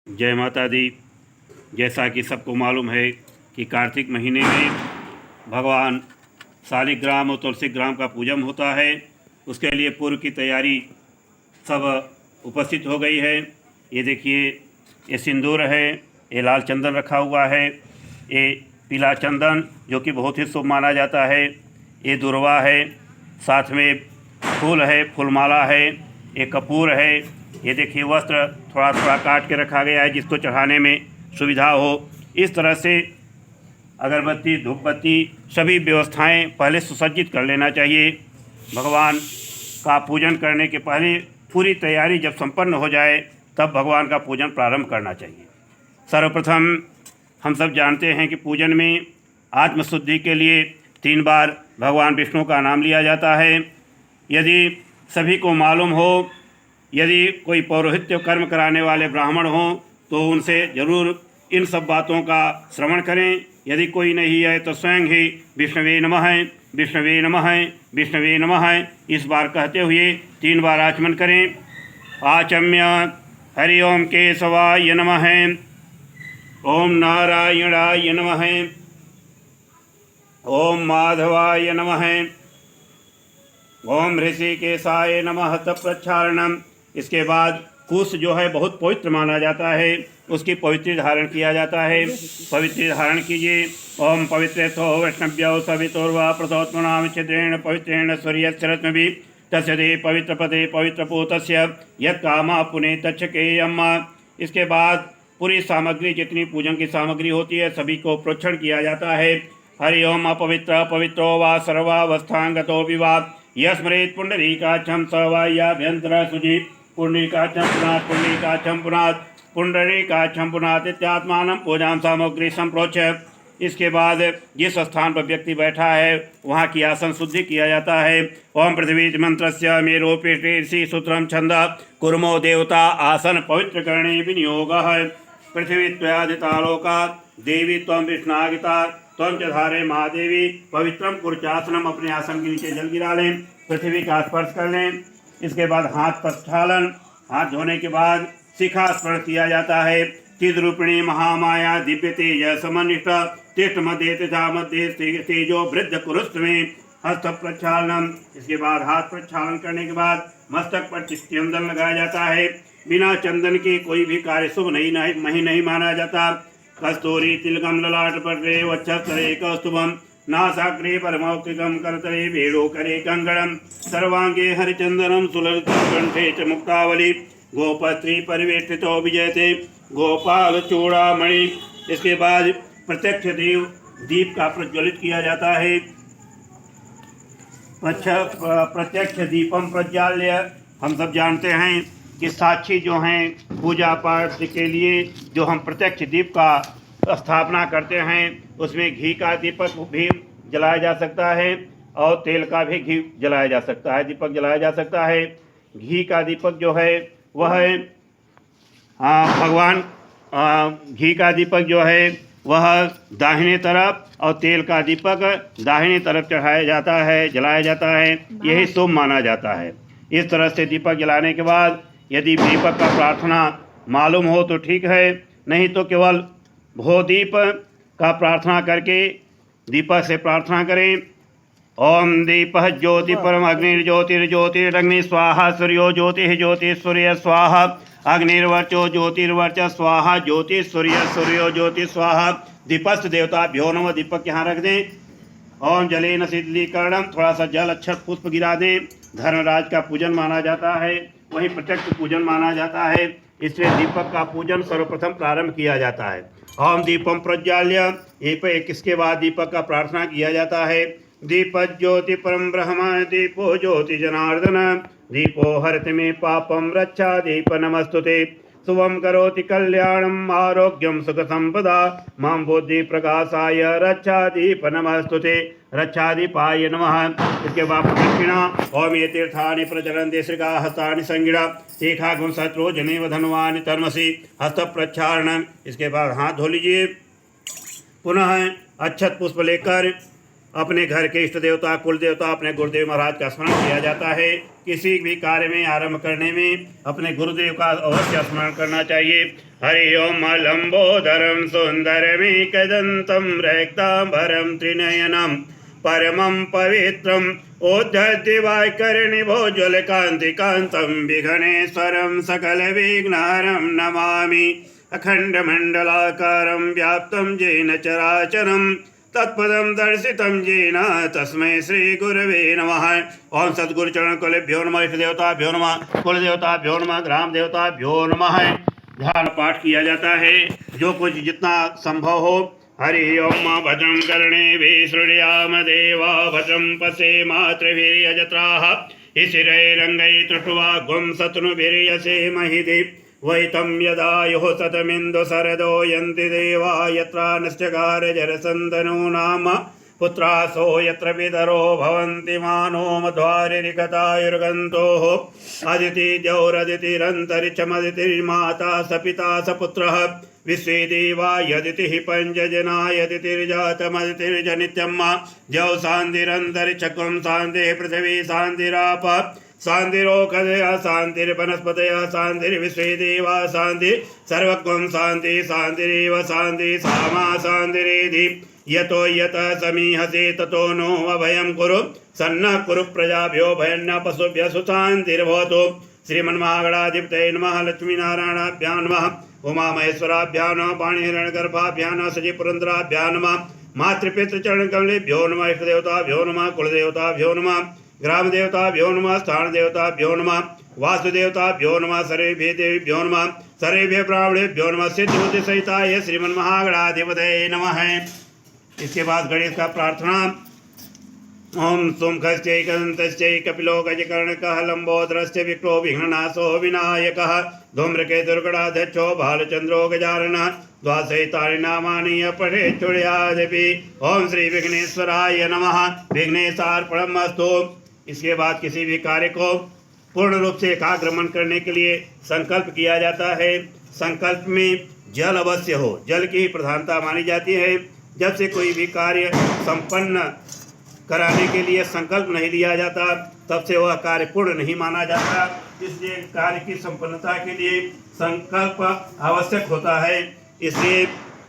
जय माता दी। जैसा कि सबको मालूम है कि कार्तिक महीने में भगवान शालिग्राम और तुलसीग्राम का पूजन होता है। उसके लिए पूर्व की तैयारी सब उपस्थित हो गई है। ये देखिए, ये सिंदूर है, ये लाल चंदन रखा हुआ है, ये पीला चंदन जो कि बहुत ही शुभ माना जाता है, ये दुर्वा है, साथ में फूल है, फूलमाला है, ये कपूर है। ये देखिए, वस्त्र थोड़ा थोड़ा काट के रखा गया है जिसको चढ़ाने में सुविधा हो। इस तरह से अगरबत्ती, धूपबत्ती सभी व्यवस्थाएं पहले सुसज्जित कर लेना चाहिए। भगवान का पूजन करने के पहले पूरी तैयारी जब संपन्न हो जाए तब भगवान का पूजन प्रारंभ करना चाहिए। सर्वप्रथम हम सब जानते हैं कि पूजन में आत्मशुद्धि के लिए 3 बार भगवान विष्णु का नाम लिया जाता है। यदि सभी को मालूम हो, यदि कोई पौरोहित्य कर्म कराने वाले ब्राह्मण हों तो उनसे ज़रूर इन सब बातों का श्रवण करें। यदि कोई नहीं है तो स्वयं ही विष्णवे नमः, विष्णवे नमः, विष्णवे नमः इस बार कहते हुए 3 बार आचमन करें। आचम्य हरि ओम केशवाय नमः, ओम नारायणाय नमः, ओम माधवाय नमः, ओम ऋषिकेशाय नमः तत्प्रक्षालनम। इसके बाद कुश जो है बहुत पवित्र माना जाता है, उसकी पवित्र धारण किया जाता है। पवित्र धारण कीजिए। ओम पवित्रेथो वैष्णव्यो सवितोर्वा प्रथोत्मनाम छिद्रेण पवित्रेण सूर्यश्रत्मभि तस्य दे पवित्र पदे पवित्र पूतस्य यत् कामा पुने तच्छकेयम। इसके बाद पूरी सामग्री, जितनी पूजन की सामग्री होती है, सभी को प्रोक्षण किया जाता है। हरि ओम अपवित्र पवित्रो वा सर्वावस्थांगतो विवा यस्मरेत पुंडरीकाक्षं स वाह्याभ्यंतर शुचि पुंडरीकाक्षं पुनात् पुंडरीकाक्षं पुनात् पुंडरीकाक्षं पुनात् इत्यात्मानं पूजां सामग्री संप्रोच्य। इसके बाद जिस स्थान पर व्यक्ति बैठा है वहाँ की आसन शुद्धि किया जाता है। ओम पृथ्वी मंत्रस्य मेरोपीठी सूत्रम छंद कुर्मो देवता आसन पवित्र करणे विनियोगः। पृथ्वी त्वयादितालोका देवी त्वं विष्णागिता त्वं च धारे महादेवी पवित्रम कुर्चासनम। अपने आसन के नीचे जल गिरा लें, पृथ्वी का स्पर्श कर लें। इसके बाद हाथ प्रक्षालन, हाथ धोने के बाद शिखा स्पर्श किया जाता है। चिद्रूपिणी महामाया दिव्य तेज समन्विष्ट तिष्ठ मध्य तथा मध्य तेजो वृद्ध कुरुस्त में हस्त प्रक्षालनम। इसके बाद हाथ प्रक्षालन करने के बाद मस्तक पर चंदन लगाया जाता है। बिना चंदन के कोई भी कार्य शुभ नहीं माना जाता। कस्तूरी तिलकम ललाट पटे वक्षस्तरे कौस्तुभम नासाग्रे परमौक्तिकम करतरे भेड़ो करे कंगणम सर्वांगे हरिचंदनम सुललितं कंठे च मुक्तावली गोपस्त्री परिवेष्टितो विजयते गोपाल चूड़ामणि। इसके बाद प्रत्यक्ष दीप का प्रज्वलित किया जाता है। प्रत्यक्ष दीपम प्रज्वाल्य। हम सब जानते हैं कि साक्षी जो हैं पूजा पाठ के लिए जो हम प्रत्यक्ष दीप का स्थापना करते हैं उसमें घी का दीपक भी जलाया जा सकता है और तेल का भी घी जलाया जा सकता है, दीपक जलाया जा सकता है। घी का दीपक जो है वह है भगवान, घी का दीपक जो है वह दाहिने तरफ और तेल का दीपक दाहिने तरफ चढ़ाया जाता है, जलाया जाता है। यही शुभ माना जाता है। इस तरह से दीपक जलाने के बाद यदि दीपक का प्रार्थना मालूम हो तो ठीक है, नहीं तो केवल भो दीप का प्रार्थना करके दीपक से प्रार्थना करें। ओम दीपः ज्योति परम अग्निर्ज्योतिर्ज्योतिरग्नि स्वाहा सूर्यो ज्योतिः ज्योतिसूर्य स्वाहा अग्निर्वर्चो ज्योतिर्वर्च स्वाहा ज्योतिसूर्य सूर्यो ज्योति स्वाहा। दीपस्थ देवताभ्यो नमः। दीपक यहाँ रख दें। ओम जलेन शीतलीकरणम। थोड़ा सा जल अक्षत पुष्प गिरा दें। धर्मराज का पूजन माना जाता है, वही प्रत्यक्ष पूजन माना जाता है, इसलिए दीपक का पूजन सर्वप्रथम प्रारंभ किया जाता है। ओम दीपम प्रज्वाल्य। इसके बाद दीपक का प्रार्थना किया जाता है। दीप ज्योति परम ब्रह्म दीपो ज्योति जनार्दन दीपो हरति मे पापम रक्षा दीप नमस्तुते शुभम करोति कल्याणम आरोग्यम सुख संपदा मां बुद्धि प्रकाशाय रक्षा दीप नमस्तुते रक्षादीपाय नमः। इसके बाद प्रदक्षिणा। ओम ये तीर्थानि प्रचरन्ति श्रीका हस्तानि संगिड़ा शेखा गुण शत्रु जनेव धनवानि तर्मसि हस्त प्रक्षालनम। इसके बाद हाथ धो लीजिए। पुनः अक्षत पुष्प लेकर अपने घर के इष्ट देवता, कुल देवता, अपने गुरुदेव महाराज का स्मरण किया जाता है। किसी भी कार्य में आरंभ करने में अपने गुरुदेव का अवश्य स्मरण करना चाहिए। हरि ओम लंबोदरम सुंदरमेकदंतं रक्तांबरं त्रिनयनम परमं पवित्रम ओद्धतिवाकर्णिभोज्वलकान्तिकान्तं विघ्नेश्वरं सकलविघ्नहरं नमामि। अखण्डमण्डलाकारं व्याप्तं येन चराचरं तत्पदं दर्शितं येन तस्मै श्रीगुरवे नमः। ओम सद्गुरुचरणकलेभ्यो नमः, इष्ट देवताभ्यो नमः, कुल देवताभ्यो नमः, ग्राम देवताभ्यो नमः। ध्यान पाठ किया जाता है, जो कुछ जितना संभव हो। हरि ओम भद्रं कर्णे श्रुणुयाम देवा भद्रं पश्येमात्रभिर्यजत्राः स्थिरैरङ्गैः तृष्ट्वा गुं शत्रुभिर्यसेमहि वैतं यदायुः शतमिन्दुशरदो यन्ति देवा यत्र नश्चकार जरसन्दनो नाम पुत्रासो यत्र पितरो भवन्ति मानो मध्वारिकतायुर्गन्तोः अदितिर्जौरदितिरन्तरिक्षमदितिर्माता स पिता स पुत्रः विश्वे देवा यदितिः पञ्चजना यदितिर्जातमदितिर्जनित्यं जौ शान्तिरन्तरिक्षं शान्तिः पृथिवी शान्तिराप शान्तिरोषधयः शान्तिर्वनस्पतयः शान्तिर्विश्वे देवा शान्ति सर्वत्वं शान्ति शान्तिरेव शान्ति सामा शान्तिरेधि यतो यतः समीहसे ततो नो अभयं कुरु सन्नः कुरु प्रजाभ्यो भयन्न पशुभ्यः सुशान्तिर्भवतु। श्रीमन्महागणाधिपतये नमः। लक्ष्मीनारायणाभ्यां नमः। उमामहेश्वराभ्यां नमः। पाणिहिरण्यगर्भाभ्यां नमः। सचिपुरन्दराभ्यां नमः। मातृपितृचरणकमलेभ्यो नमः। इष्टदेवताभ्यो नमः। कुलदेवताभ्यो नमः। ग्राम देवताभ्यो नमः। स्थान देवताभ्यो नमः। वासुदेवताभ्यो नमः। सर्वेभ्यो देवेभ्यो नमः। सर्वेभ्यो ब्राह्मणेभ्यो नमः। सिद्धबुद्धिसहिताय श्रीमन्महागणाधिपतये नमः। इसके बाद गणेश का प्रार्थना। ओम सुमुखश्चैकदन्तश्चै कपिलो गजकर्णकः लंबोदरश्च विक्रो विघ्ननाशो विनायकः धूम्रकेतुर्गणाध्यक्षो भालचन्द्रो गजाननः द्वादशैतानि नामानि पठेच्छुर्यादपि। ओम श्री विघ्नेश्वराय नमः। विघ्नेशार्पणमस्तु। इसके बाद किसी भी कार्य को पूर्ण रूप से एकाग्रमण करने के लिए संकल्प किया जाता है। संकल्प में जल अवश्य हो, जल की ही प्रधानता मानी जाती है। जब से कोई भी कार्य संपन्न कराने के लिए संकल्प नहीं लिया जाता, तब से वह कार्य पूर्ण नहीं माना जाता। इसलिए कार्य की संपन्नता के लिए संकल्प आवश्यक होता है। इसलिए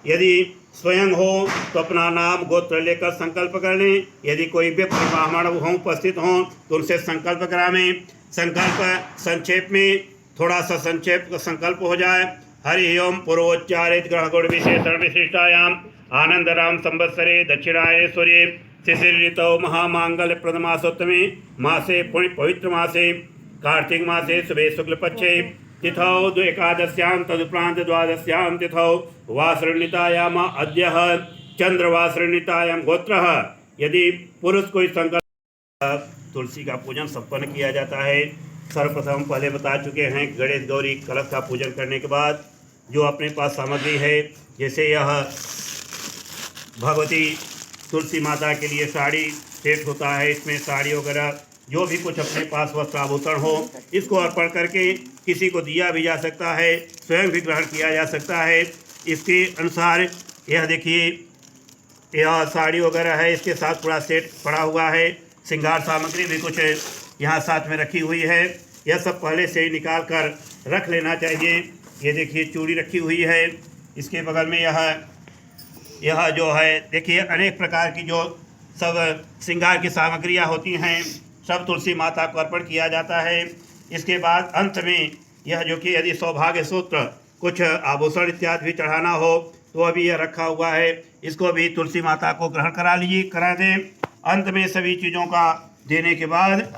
यदि स्वयं हो तो अपना नाम गोत्र लेकर संकल्प कर लें। यदि कोई व्यक्ति ब्राह्मण हों उपस्थित हों तो उनसे संकल्प करावें। संकल्प संक्षेप में थोड़ा सा संक्षेप संकल्प हो जाए। हरि ओम पूर्वोच्चारित ग्रह गुण विशेषण विशिष्टायाम आनंदराम संवत्सरे दक्षिणायनेश्वर्ये शिशिर ऋतौ महामांगल्य प्रदमासोत्तमे मासे पुण्य पवित्र मासे कार्तिक मासे शुभे शुक्ल पक्षे तिथौ एकादश्यां तदुपरांत द्वादश्यां तिथौ वासृणीतायाम अद्यः चंद्रवासृणीतायाम गोत्रः। यदि पुरुष कोई संकल्प तुलसी का पूजन संपन्न किया जाता है। सर्वप्रथम पहले बता चुके हैं, गणेश गौरी कलश का पूजन करने के बाद जो अपने पास सामग्री है, जैसे यह भगवती तुलसी माता के लिए साड़ी सेट होता है, इसमें साड़ी वगैरह जो भी कुछ अपने पास वस्त्र आभूषण हो, इसको अर्पण करके किसी को दिया भी जा सकता है, स्वयं भी ग्रहण किया जा सकता है। इसके अनुसार यह देखिए, यह साड़ी वगैरह है, इसके साथ पूरा सेट पड़ा हुआ है। श्रृंगार सामग्री भी कुछ यहाँ साथ में रखी हुई है। यह सब पहले से ही निकाल कर रख लेना चाहिए। ये देखिए चूड़ी रखी हुई है। इसके बगल में यह जो है देखिए अनेक प्रकार की जो सब श्रृंगार की सामग्रियाँ होती हैं, सब तुलसी माता को अर्पण किया जाता है। इसके बाद अंत में यह जो कि यदि सौभाग्य सूत्र कुछ आभूषण इत्यादि भी चढ़ाना हो तो अभी यह रखा हुआ है, इसको भी तुलसी माता को ग्रहण करा दें। अंत में सभी चीज़ों का देने के बाद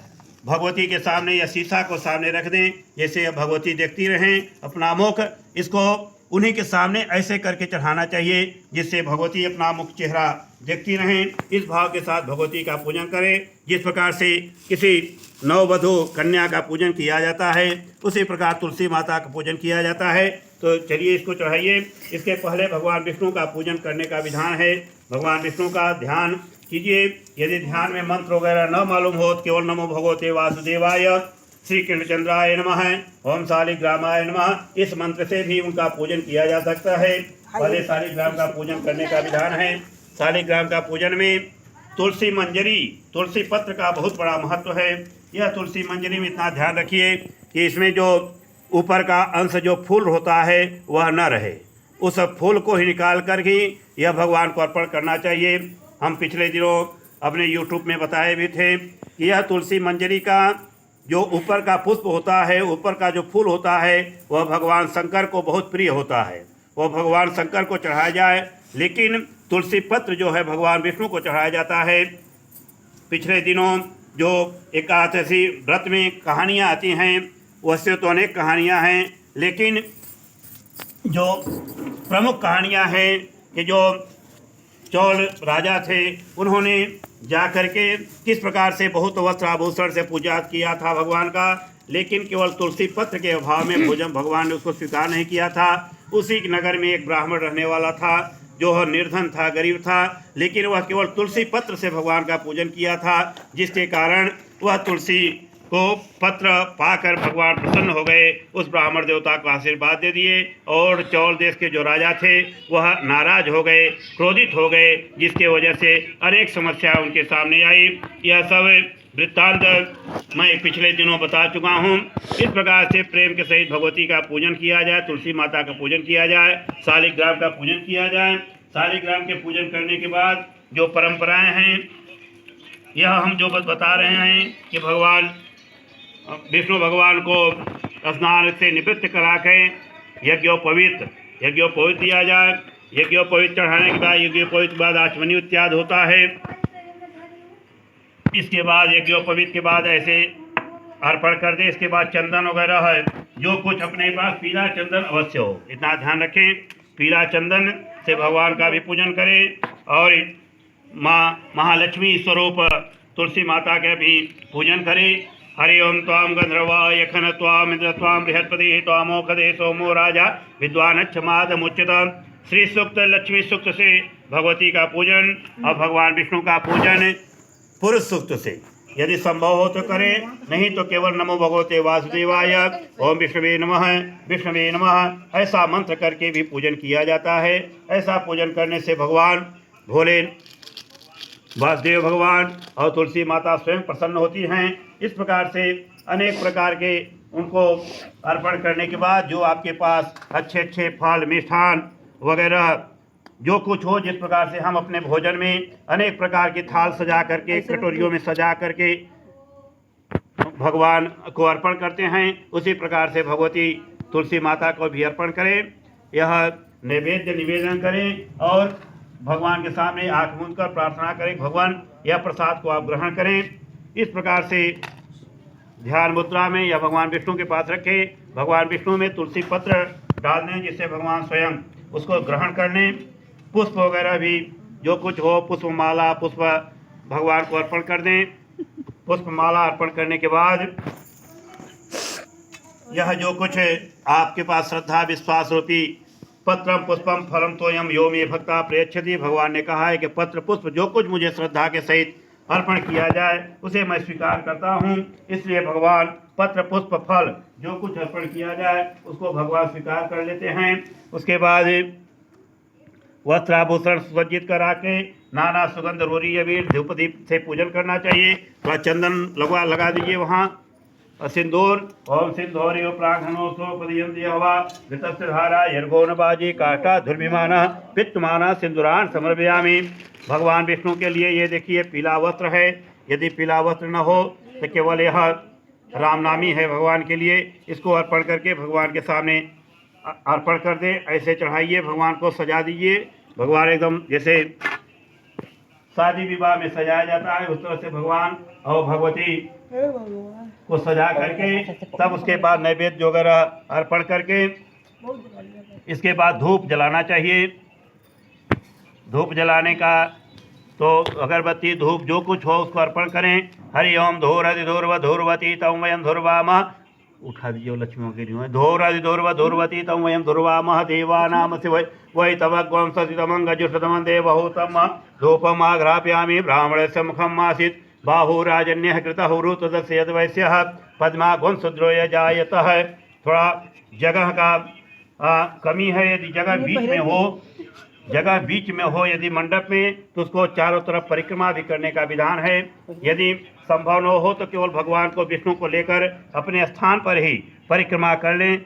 भगवती के सामने या शीशा को सामने रख दें, जैसे यह भगवती देखती रहें अपना मुख, इसको उन्हीं के सामने ऐसे करके चढ़ाना चाहिए जिससे भगवती अपना मुख चेहरा देखती रहें। इस भाव के साथ भगवती का पूजन करें। जिस प्रकार से किसी नववधू कन्या का पूजन किया जाता है, उसी प्रकार तुलसी माता का पूजन किया जाता है। तो चलिए इसको चढ़ाइए। इसके पहले भगवान विष्णु का पूजन करने का विधान है। भगवान विष्णु का ध्यान कीजिए। यदि ध्यान में मंत्र वगैरह न मालूम हो तो केवल नमो भगवते वासुदेवाय श्री कृष्णचंद्राय नमः ओम शालिग्रामाय नमः इस मंत्र से भी उनका पूजन किया जा सकता है। पहले शालिग्राम का पूजन करने का विधान है। शालिग्राम का पूजन में तुलसी मंजरी, तुलसी पत्र का बहुत बड़ा महत्व है। यह तुलसी मंजरी में इतना ध्यान रखिए कि इसमें जो ऊपर का अंश जो फूल होता है वह न रहे, उस फूल को ही निकाल कर ही यह भगवान को अर्पण करना चाहिए। हम पिछले दिनों अपने यूट्यूब में बताए भी थे कि यह तुलसी मंजरी का जो ऊपर का पुष्प होता है, ऊपर का जो फूल होता है, वह भगवान शंकर को बहुत प्रिय होता है, वह भगवान शंकर को चढ़ाया जाए। लेकिन तुलसी पत्र जो है भगवान विष्णु को चढ़ाया जाता है। पिछले दिनों जो एकादशी व्रत में कहानियाँ आती हैं, वैसे तो अनेक कहानियाँ हैं, लेकिन जो प्रमुख कहानियाँ हैं कि जो चौल राजा थे उन्होंने जा कर के किस प्रकार से बहुत वस्त्र आभूषण से पूजा किया था भगवान का, लेकिन केवल तुलसी पत्र के अभाव में भोजन भगवान ने उसको स्वीकार नहीं किया था। उसी नगर में एक ब्राह्मण रहने वाला था जो निर्धन था, गरीब था, लेकिन वह केवल तुलसी पत्र से भगवान का पूजन किया था, जिसके कारण वह तुलसी को पत्र पाकर भगवान प्रसन्न हो गए, उस ब्राह्मण देवता को आशीर्वाद दे दिए और चौल देश के जो राजा थे वह नाराज हो गए, क्रोधित हो गए, जिसके वजह से अनेक समस्या उनके सामने आई। यह सब वृत्तांत मैं पिछले दिनों बता चुका हूँ। इस प्रकार से प्रेम के सहित भगवती का पूजन किया जाए, तुलसी माता का पूजन किया जाए, शालिग्राम का पूजन किया जाए। शालिग्राम के पूजन करने के बाद जो परंपराएं हैं, यह हम जो बता रहे हैं कि भगवान विष्णु भगवान को स्नान से निवृत्त करा के यज्ञोपवीत दिया जाए। यज्ञोपवीत चढ़ाने के बाद यज्ञोपवीत के बाद आचमनी इत्यादि होता है। इसके बाद यज्ञोपवीत के बाद ऐसे अर्पण कर दे। इसके बाद चंदन वगैरह है, जो कुछ अपने पास पीला चंदन अवश्य हो, इतना ध्यान रखें। पीला चंदन से भगवान का भी पूजन करें और माँ महालक्ष्मी स्वरूप तुलसी माता का भी पूजन करें। हरि ओम त्वाम गंधर्वा यखन त्वाम इंद्र त्वाम बृहस्पति त्वामोखदे सोमो राजा विद्वान क्षमादमुच्यत। श्री सूक्त लक्ष्मी सूक्त से भगवती का पूजन और भगवान विष्णु का पूजन पुरुष सूक्त से यदि संभव हो तो करें, नहीं तो केवल नमो भगवते वासुदेवाय, ओम विष्णुवे नमः ऐसा मंत्र करके भी पूजन किया जाता है। ऐसा पूजन करने से भगवान भोले वासुदेव भगवान और तुलसी माता स्वयं प्रसन्न होती हैं। इस प्रकार से अनेक प्रकार के उनको अर्पण करने के बाद जो आपके पास अच्छे अच्छे फल मिष्ठान वगैरह जो कुछ हो, जिस प्रकार से हम अपने भोजन में अनेक प्रकार की थाल सजा करके कटोरियों में सजा करके भगवान को अर्पण करते हैं, उसी प्रकार से भगवती तुलसी माता को भी अर्पण करें। यह नैवेद्य निवेदन करें और भगवान के सामने आँख मूंद कर प्रार्थना करें, भगवान यह प्रसाद को आप ग्रहण करें। इस प्रकार से ध्यान मुद्रा में या भगवान विष्णु के पास रखें। भगवान विष्णु में तुलसी पत्र डाल दें, जिससे भगवान स्वयं उसको ग्रहण कर लें। पुष्प वगैरह भी जो कुछ हो, पुष्पमाला पुष्प भगवान को अर्पण कर दें। पुष्पमाला अर्पण करने के बाद यह जो कुछ है आपके पास श्रद्धा विश्वास रूपी पत्रम पुष्पम फलम तोयम यो मे भक्ता प्रयच्छति, भगवान ने कहा है कि पत्र पुष्प जो कुछ मुझे श्रद्धा के सहित अर्पण किया जाए उसे मैं स्वीकार करता हूँ। इसलिए भगवान पत्र पुष्प फल जो कुछ अर्पण किया जाए उसको भगवान स्वीकार कर लेते हैं। उसके बाद वस्त्राभूषण सुसज्जित करा के नाना सुगंध रोरी अबीर धूप दीप से पूजन करना चाहिए। थोड़ा चंदन लगा दीजिए वहाँ। सिंदूर ओम सिंदूरियो प्राघनो सोपदयन्ति हवा घृतस्य धारा यर्गोन बाजी काष्ठा धुर्भिमानः पित्तमानः सिंदूरान समर्पयामि। भगवान विष्णु के लिए ये देखिए पीला वस्त्र है। यदि पीला वस्त्र न हो तो केवल यह रामनामी है भगवान के लिए। इसको अर्पण करके भगवान के सामने अर्पण कर दें। ऐसे चढ़ाइए, भगवान को सजा दीजिए। भगवान एकदम जैसे शादी विवाह में सजाया जाता है उस तरह से भगवान और भगवती को सजा करके तब उसके बाद नैवेद्य वगैरह अर्पण करके इसके बाद धूप जलाना चाहिए। धूप जलाने का तो अगरबत्ती धूप जो कुछ हो उसको अर्पण करें। हरि ओम धूरधि धूर्व धूर्वती तम वयम धूर्वामः, उठा दीजिए लक्ष्मियों के लिए। धूरधि धूर्व धूर्वती तम वयम धूर्वामः देवानाम शिव वै तमग्वं सतितमं गजुषतमं देवहूतम धूपम आघ्रापयामि ब्राह्मणस्य मुखम आसीत् बाहुराजन्यः कृतः ऋतुदस्य यद्वैश्यः पद्मागुं शूद्रोय जायतः। थोड़ा जगह का कमी है, यदि जगह बीच में हो जगह बीच में हो यदि मंडप में तो उसको चारों तरफ परिक्रमा भी करने का विधान है। यदि संभव न हो तो केवल भगवान को विष्णु को लेकर अपने स्थान पर ही परिक्रमा कर लें।